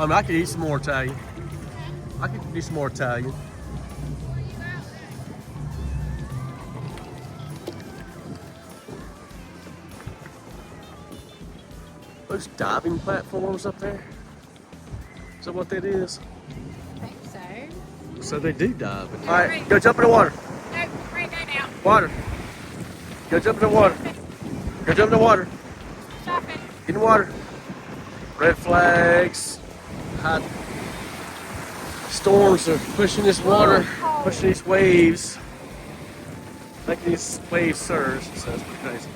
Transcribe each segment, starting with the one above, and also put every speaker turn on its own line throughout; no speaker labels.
mean, I could eat some more Italian. I could do some more Italian. Those diving platforms up there? Is that what that is?
I think so.
So they do dive. All right, go jump in the water.
No, right now.
Water. Go jump in the water. Go jump in the water.
Shopping.
Get in the water. Red flags. Hot storms are pushing this water, pushing these waves, making these waves surge. So it's pretty crazy.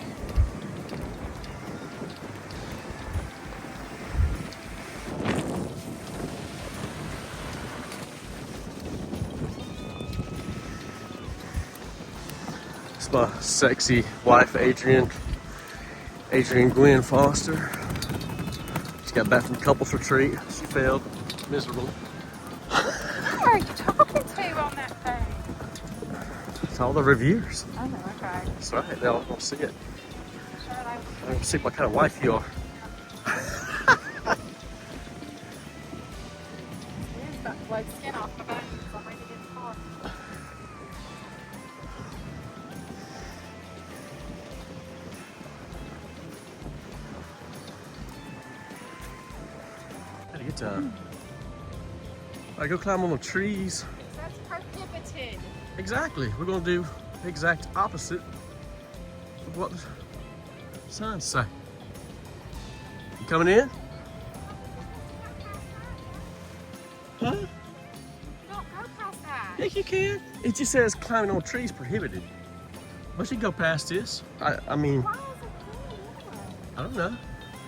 It's my sexy wife, Adrian Gwen Foster. She got back from couples retreat. She failed miserably.
Who are you talking to on that thing?
It's all the reviews.
Oh, okay.
That's right. They'll see it.
Should I?
They'll see what kind of wife you are.
It's about to blow skin off my bones. I'm ready to get in the car.
Had a good time. I go climb on the trees.
That's prohibited.
Exactly. We're gonna do the exact opposite of what the signs say. You coming in? Huh?
Don't go past that.
Yeah, you can. It just says climbing on trees prohibited. But you can go past this. I mean,
Why is it clean?
I don't know.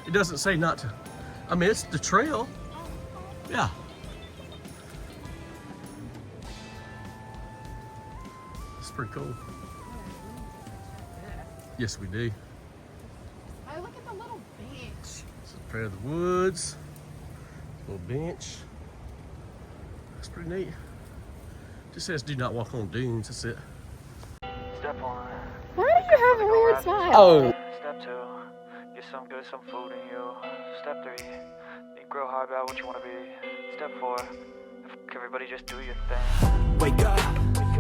It doesn't say not to. I mean, it's the trail. Yeah. It's pretty cool. Yes, we do.
Oh, look at the little bench.
It's a pair of the woods. Little bench. It's pretty neat. Just says do not walk on dunes. That's it.
Step 1.
Why do you have a weird smile?
Oh.
Step 2. Get some food in you. Step 3. You grow hard about what you want to be. Step 4. Everybody just do your thing.
Wake up,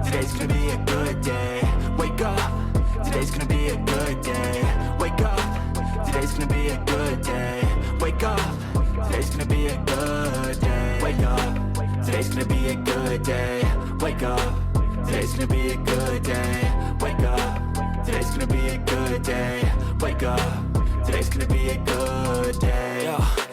today's gonna be a good day. Wake up, today's gonna be a good day. Wake up, today's gonna be a good day. Wake up, today's gonna be a good day. Wake up, today's gonna be a good day. Wake up, today's gonna be a good day. Wake up, today's gonna be a good day. Wake up, today's gonna be a good day.